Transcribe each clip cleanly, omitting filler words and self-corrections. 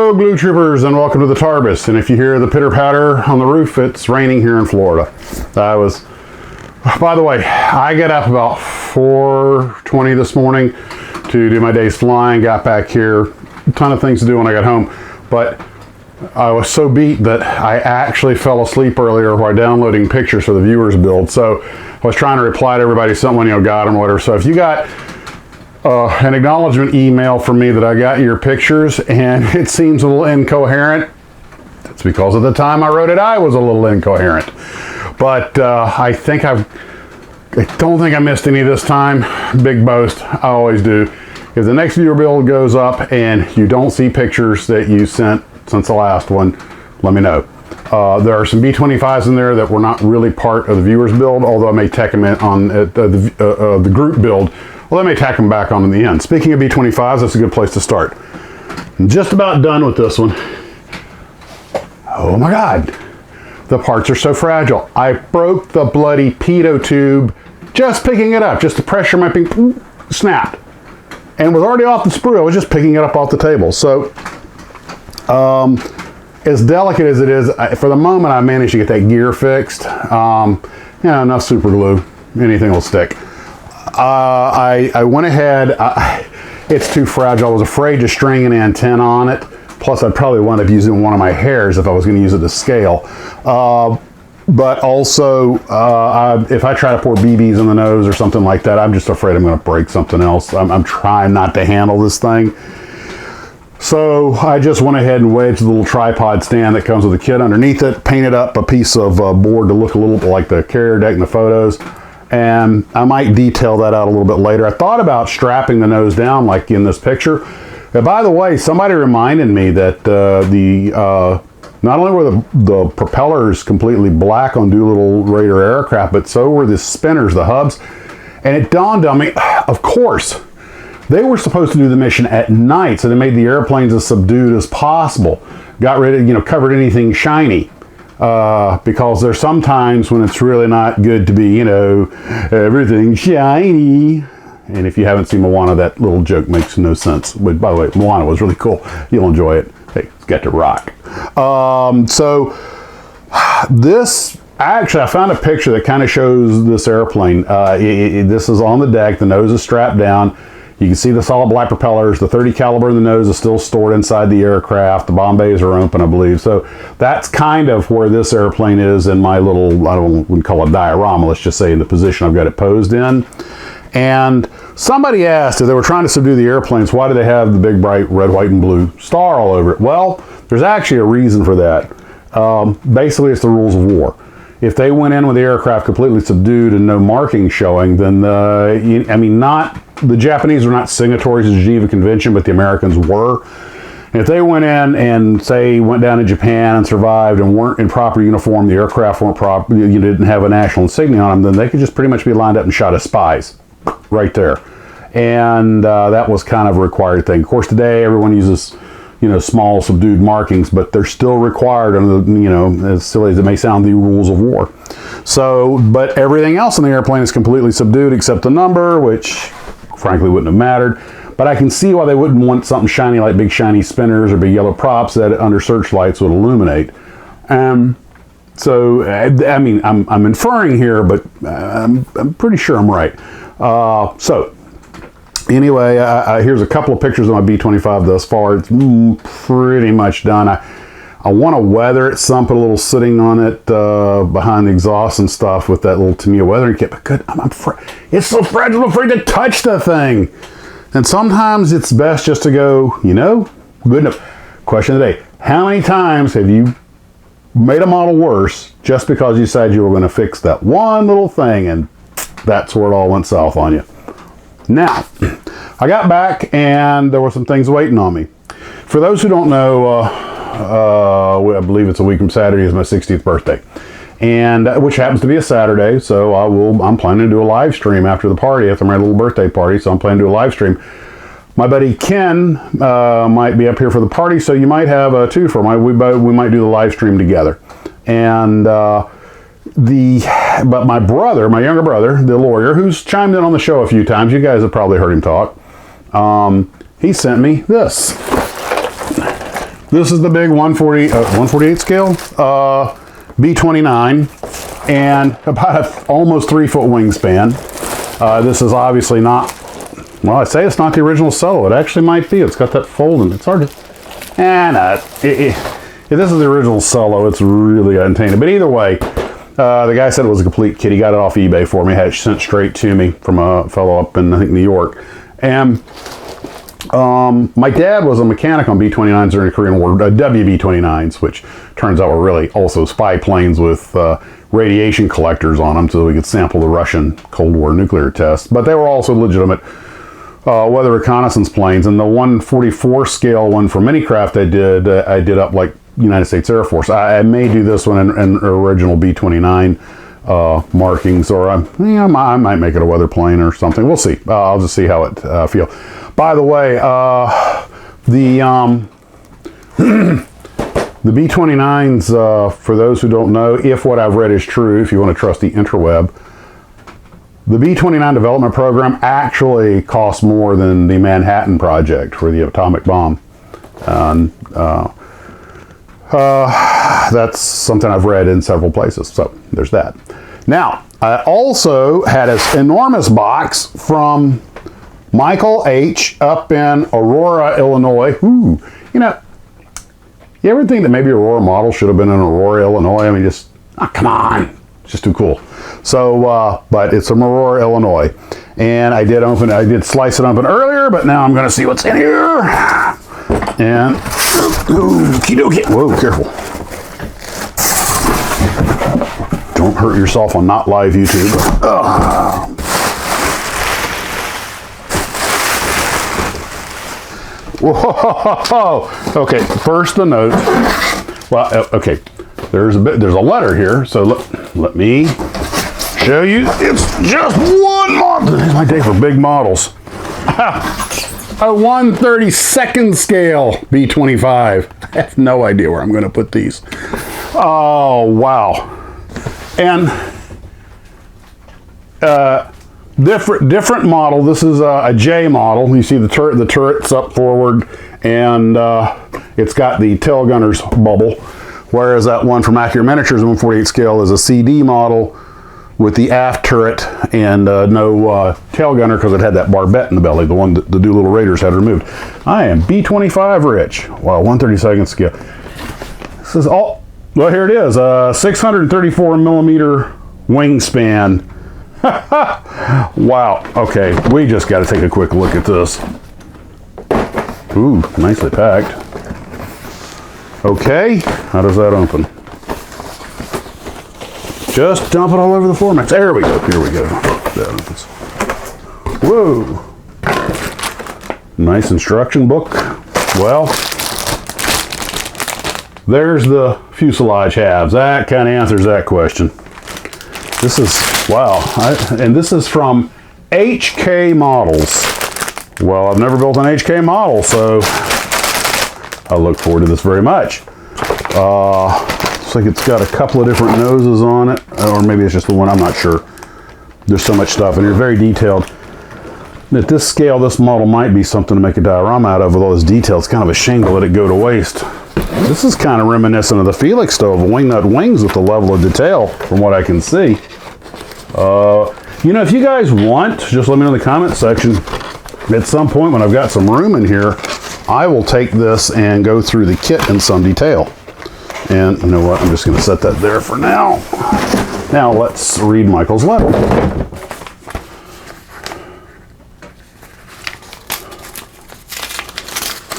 Hello, Glue Troopers, and welcome to the Tarbus. And if you hear the pitter-patter on the roof, it's raining here in Florida. By the way, I got up about 4:20 this morning to do my day's flying, got back here, a ton of things to do when I got home, but I was so beat that I actually fell asleep earlier while downloading pictures for the viewers build. So I was trying to reply to everybody, someone, got them or whatever. So if you got an acknowledgement email from me that I got your pictures and it seems a little incoherent, it's because at the time I wrote it, I was a little incoherent. But I don't think I missed any this time. Big boast, I always do. If the next viewer build goes up and you don't see pictures that you sent since the last one, let me know. There are some B25s in there that were not really part of the viewers build, although I may tack them in on the group build. Well, I may tack them back on in the end. Speaking of B25s, that's a good place to start. I'm just about done with this one. Oh my God, the parts are so fragile. I broke the bloody pitot tube just picking it up. Just the pressure might be snapped. And was already off the sprue. I was just picking it up off the table. So, as delicate as it is, for the moment I managed to get that gear fixed. Enough super glue, anything will stick. I went ahead, it's too fragile. I was afraid to string an antenna on it. Plus I'd probably wind up using one of my hairs if I was going to use it to scale. But also, if I try to pour BBs in the nose or something like that, I'm just afraid I'm going to break something else. I'm trying not to handle this thing. So I just went ahead and wedged the little tripod stand that comes with the kit underneath it, painted up a piece of board to look a little bit like the carrier deck in the photos. And I might detail that out a little bit later. I thought about strapping the nose down like in this picture. And by the way, somebody reminded me that not only were the propellers completely black on Doolittle Raider aircraft, but so were the spinners, the hubs. And it dawned on me, of course, they were supposed to do the mission at night, so they made the airplanes as subdued as possible. Got rid of, covered anything shiny. Because there's some times when it's really not good to be, everything shiny. And if you haven't seen Moana, that little joke makes no sense. But by the way, Moana was really cool. You'll enjoy it. Hey, it's got to rock. Actually, I found a picture that kind of shows this airplane. This is on the deck. The nose is strapped down. You can see the solid black propellers. The 30 caliber in the nose is still stored inside the aircraft. The bomb bays are open, I believe. So that's kind of where this airplane is in my little, I wouldn't call it diorama, let's just say in the position I've got it posed in. And somebody asked if they were trying to subdue the airplanes, why do they have the big bright red, white, and blue star all over it? Well, there's actually a reason for that. Basically, it's the rules of war. If they went in with the aircraft completely subdued and no markings showing, then, the Japanese were not signatories to the Geneva Convention, but the Americans were. And if they went in and, say, went down to Japan and survived and weren't in proper uniform, the aircraft weren't proper, didn't have a national insignia on them, then they could just pretty much be lined up and shot as spies right there. And that was kind of a required thing. Of course, today everyone uses small subdued markings, but they're still required under the, as silly as it may sound, the rules of war. So, but everything else in the airplane is completely subdued except the number, which frankly wouldn't have mattered. But I can see why they wouldn't want something shiny like big shiny spinners or big yellow props that under searchlights would illuminate. So, I'm inferring here, but I'm pretty sure I'm right. So, anyway, here's a couple of pictures of my B25 thus far. It's pretty much done. I want to weather it some, put a little sitting on it behind the exhaust and stuff with that little Tamiya weathering kit. But good, it's so fragile, I'm afraid to touch the thing. And sometimes it's best just to go, good enough. Question of the day, how many times have you made a model worse just because you decided you were going to fix that one little thing and that's where it all went south on you? Now, I got back and there were some things waiting on me. For those who don't know, I believe it's a week from Saturday is my 60th birthday, and which happens to be a Saturday. So I'm planning to do a live stream after the party, after my little birthday party. So I'm planning to do a live stream. My buddy Ken might be up here for the party, so you might have a twofer. We might do the live stream together. And but my brother, my younger brother, the lawyer, who's chimed in on the show a few times, you guys have probably heard him talk. He sent me this. this is the big 148 scale B29, and about almost 3-foot wingspan. This is obviously not, well, I say it's not the original Cello. It actually might be. It's got that folding. It's hard to, if this is the original Cello, it's really untainted. But either way, the guy said it was a complete kit. He got it off eBay for me, had it sent straight to me from a fellow up in, I think, New York. And my dad was a mechanic on B-29s during the Korean War, WB-29s, which turns out were really also spy planes with radiation collectors on them so we could sample the Russian Cold War nuclear tests. But they were also legitimate weather reconnaissance planes. And the 144 scale one for Minicraft I did up like United States Air Force. I may do this one in original B-29 markings, or I might make it a weather plane or something. We'll see. I'll just see how it feels. By the way, the B-29s, for those who don't know, if what I've read is true, if you want to trust the interweb, the B-29 development program actually costs more than the Manhattan Project for the atomic bomb. That's something I've read in several places, so there's that. Now, I also had this enormous box from Michael H. up in Aurora, Illinois. Ooh, you know, you ever think that maybe Aurora model should have been in Aurora, Illinois? I mean, just, come on, it's just too cool. So, but it's from Aurora, Illinois, and I did slice it open earlier, but now I'm going to see what's in here. And, whoa, careful. Don't hurt yourself on not live YouTube. Whoa, okay, first the note. Well, okay, there's a letter here, so let me show you. It's just one model. This is my day for big models. A 1/32nd scale B-25. I have no idea where I'm going to put these. Oh, wow. And different model. This is a J model. You see the turret's up forward, and it's got the tail gunner's bubble. Whereas that one from Accurate Miniatures 148 scale is a CD model with the aft turret and no tail gunner because it had that barbette in the belly, the one that the Doolittle Raiders had removed. I am B-25 rich. Wow, 1/32nd scale. This is all, well, here it is, 634 millimeter wingspan. Wow, okay, we just got to take a quick look at this. Ooh, nicely packed. Okay, how does that open? Just dump it all over the floor, Max. There we go. Here we go. That opens. Whoa. Nice instruction book. Well, there's the fuselage halves. That kind of answers that question. This is, wow. And this is from HK Models. Well, I've never built an HK model, so I look forward to this very much. Looks like it's got a couple of different noses on it, or maybe it's just the one, I'm not sure. There's so much stuff, and it's very detailed. At this scale, this model might be something to make a diorama out of with all this detail. It's kind of a shame to let it go to waste. This is kind of reminiscent of the Felixstowe of wingnut wings with the level of detail, from what I can see. You know, if you guys want, just let me know in the comment section. At some point when I've got some room in here, I will take this and go through the kit in some detail. And you know what, I'm just going to set that there for now. Now let's read Michael's letter.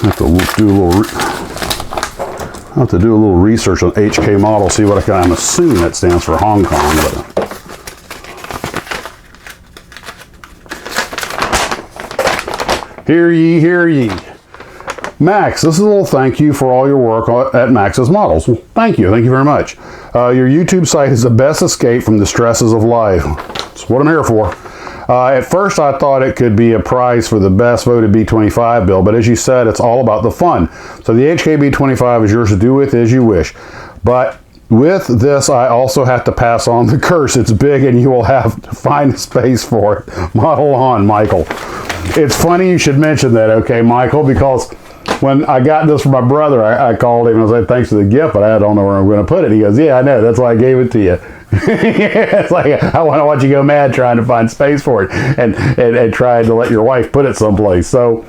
I have to do a little research on HK model, see what I can. I'm assuming that stands for Hong Kong. But hear ye, hear ye. Max, this is a little thank you for all your work at Max's Models. Well, thank you very much. Your YouTube site is the best escape from the stresses of life. That's what I'm here for. At first I thought it could be a prize for the best voted B-25 build, but as you said, it's all about the fun. So the HK B-25 is yours to do with as you wish. But with this, I also have to pass on the curse. It's big and you will have to find a space for it. Model on, Michael. It's funny you should mention that, okay, Michael, because when I got this from my brother, I called him and I said, thanks for the gift, but I don't know where I'm going to put it. He goes, yeah, I know. That's why I gave it to you. It's like, I want to watch you go mad trying to find space for it and trying to let your wife put it someplace. So,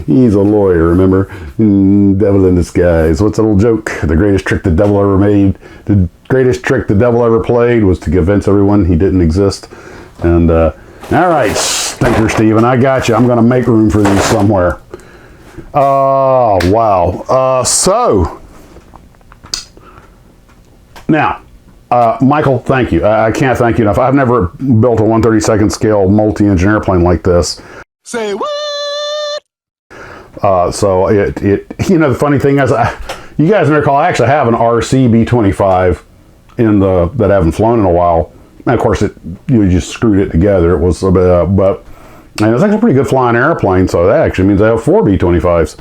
he's a lawyer, remember? Devil in disguise. What's that old joke? The greatest trick the devil ever made. The greatest trick the devil ever played was to convince everyone he didn't exist. And, all right, Stinker Steven, I got you. I'm going to make room for these somewhere. Oh, wow. So, now, Michael, thank you. I can't thank you enough. I've never built a 1/32 scale multi-engine airplane like this. Say what? So the funny thing is, you guys may recall I actually have an RC B-25 that I haven't flown in a while. And of course, you just screwed it together. It was and it's actually a pretty good flying airplane. So that actually means I have 4 B-25s.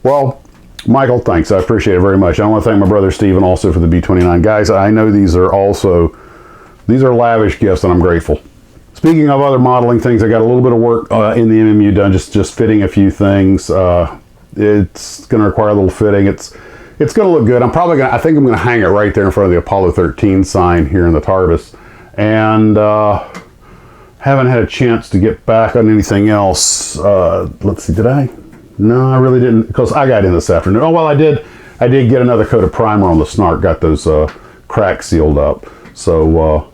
Well, Michael, thanks. I appreciate it very much. I want to thank my brother Steven also for the B-29. Guys, I know these are lavish gifts, and I'm grateful. Speaking of other modeling things, I got a little bit of work in the MMU done, just fitting a few things. It's going to require a little fitting. It's going to look good. I think I'm going to hang it right there in front of the Apollo 13 sign here in the Tarbis. And haven't had a chance to get back on anything else. Let's see, did I? No, I really didn't, because I got in this afternoon. Oh, well, I did get another coat of primer on the Snark, got those cracks sealed up. So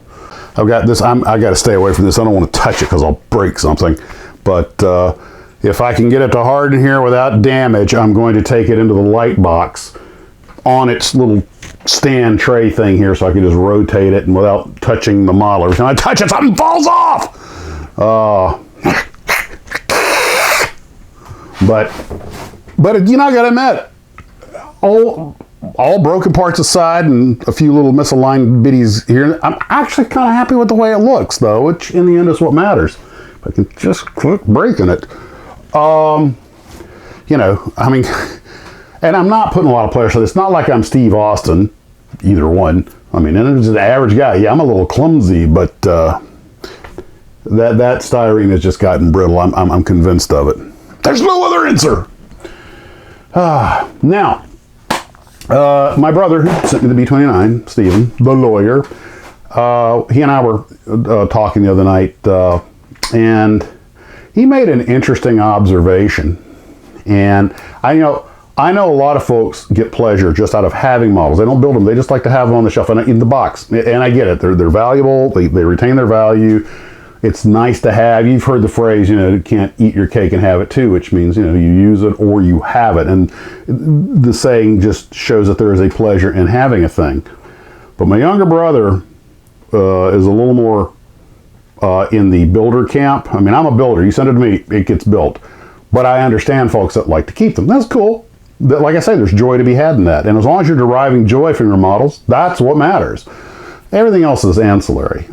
I've got this. I got to stay away from this. I don't want to touch it because I'll break something. But if I can get it to harden here without damage, I'm going to take it into the light box on its little stand tray thing here, so I can just rotate it and without touching the model. Every time I touch it, something falls off. But I gotta admit, all broken parts aside and a few little misaligned biddies here, I'm actually kind of happy with the way it looks, though, which in the end is what matters. If I can just quit breaking it. And I'm not putting a lot of pleasure to this. It's not like I'm Steve Austin, either one. I mean, and it's an average guy. Yeah, I'm a little clumsy, but that styrene has just gotten brittle. I'm convinced of it. There's no other answer. Now, my brother who sent me the B-29, Steven, the lawyer, he and I were talking the other night, and he made an interesting observation. And I know a lot of folks get pleasure just out of having models. They don't build them. They just like to have them on the shelf and in the box. And I get it. They're valuable. They retain their value. It's nice to have. You've heard the phrase, you can't eat your cake and have it too, which means, you use it or you have it. And the saying just shows that there is a pleasure in having a thing. But my younger brother is a little more in the builder camp. I mean, I'm a builder. You send it to me, it gets built. But I understand folks that like to keep them. That's cool. Like I say, there's joy to be had in that. And as long as you're deriving joy from your models, that's what matters. Everything else is ancillary.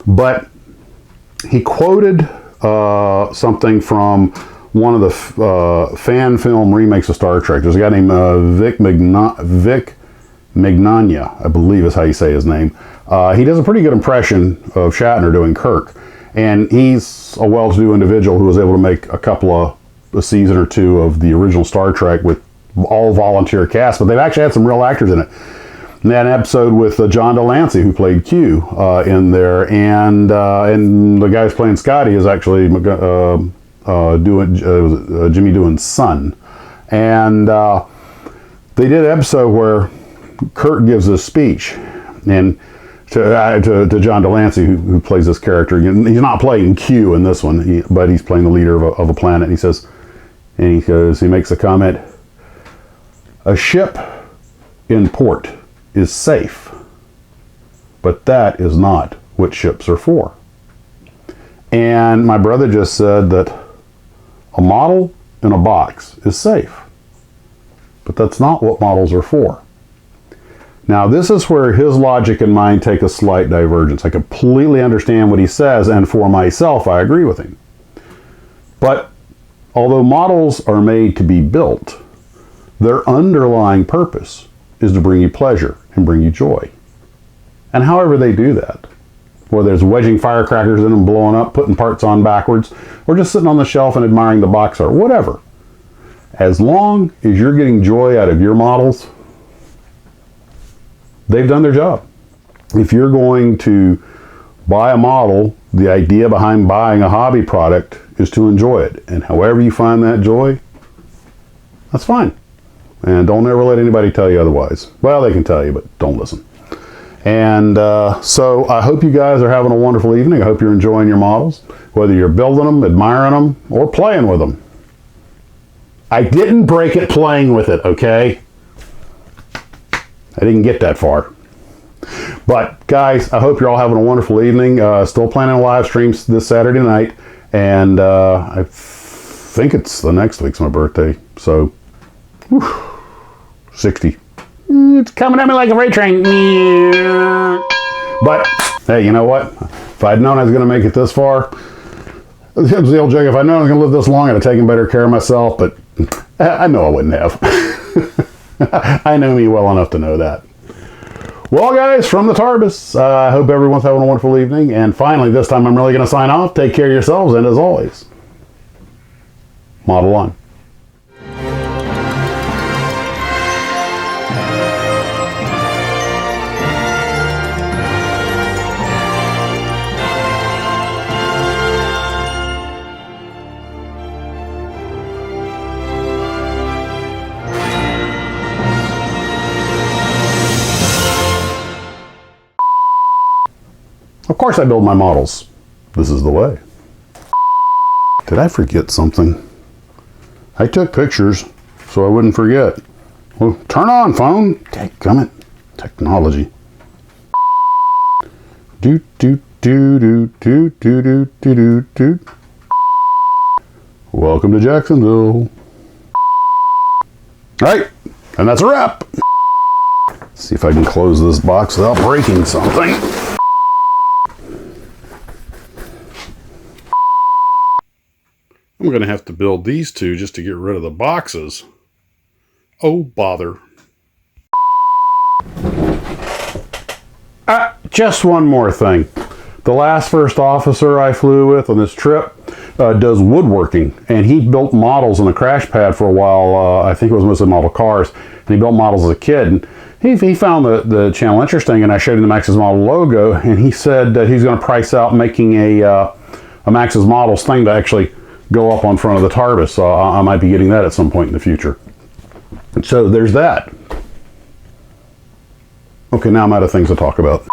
But he quoted something from one of the fan film remakes of Star Trek. There's a guy named Vic Mignogna, I believe is how you say his name. He does a pretty good impression of Shatner doing Kirk. And he's a well-to-do individual who was able to make a season or two of the original Star Trek with all volunteer cast, but they've actually had some real actors in it. And they had an episode with John Delancey, who played Q in there, and the guy who's playing Scotty is actually Jimmy Doohan's son. And they did an episode where Kirk gives a speech, and to John Delancey, who plays this character. He's not playing Q in this one, but he's playing the leader of a planet. And he makes a comment, "A ship in port is safe, but that is not what ships are for." And my brother just said that a model in a box is safe, but that's not what models are for. Now, this is where his logic and mine take a slight divergence. I completely understand what he says, and for myself, I agree with him. But although models are made to be built, their underlying purpose is to bring you pleasure and bring you joy. And however they do that, whether it's wedging firecrackers in them, blowing up, putting parts on backwards, or just sitting on the shelf and admiring the box art, whatever. As long as you're getting joy out of your models, they've done their job. If you're going to buy a model, the idea behind buying a hobby product is to enjoy it. And however you find that joy, that's fine. And don't ever let anybody tell you otherwise. Well, they can tell you, but don't listen. And so I hope you guys are having a wonderful evening. I hope you're enjoying your models, whether you're building them, admiring them, or playing with them. I didn't break it playing with it, okay? I didn't get that far. But guys, I hope you're all having a wonderful evening. Still planning a live stream this Saturday night. And I think it's the next week's my birthday. So, whew, 60. It's coming at me like a freight train. But, hey, you know what? If I'd known I was going to make it this far, it was the old joke, if I'd known I was going to live this long, I'd have taken better care of myself. But I know I wouldn't have. I know me well enough to know that. Well, guys, from the Tarbus, I hope everyone's having a wonderful evening. And finally, this time I'm really going to sign off. Take care of yourselves, and as always, model on. Of course I build my models. This is the way. Did I forget something? I took pictures so I wouldn't forget. Well, turn on, phone. Dadgummit. Technology. Do do do do do do do do do do. Welcome to Jacksonville. Alright, and that's a wrap. Let's see if I can close this box without breaking something. I'm going to have to build these two just to get rid of the boxes. Oh, bother. Just one more thing. The last first officer I flew with on this trip does woodworking, and he built models in a crash pad for a while. I think it was mostly model cars, and he built models as a kid. And he found the channel interesting, and I showed him the Max's Model logo, and he said that he's going to price out making a Max's Models thing to actually go up on front of the Tarbus. So I might be getting that at some point in the future. So there's that. Okay, now I'm out of things to talk about.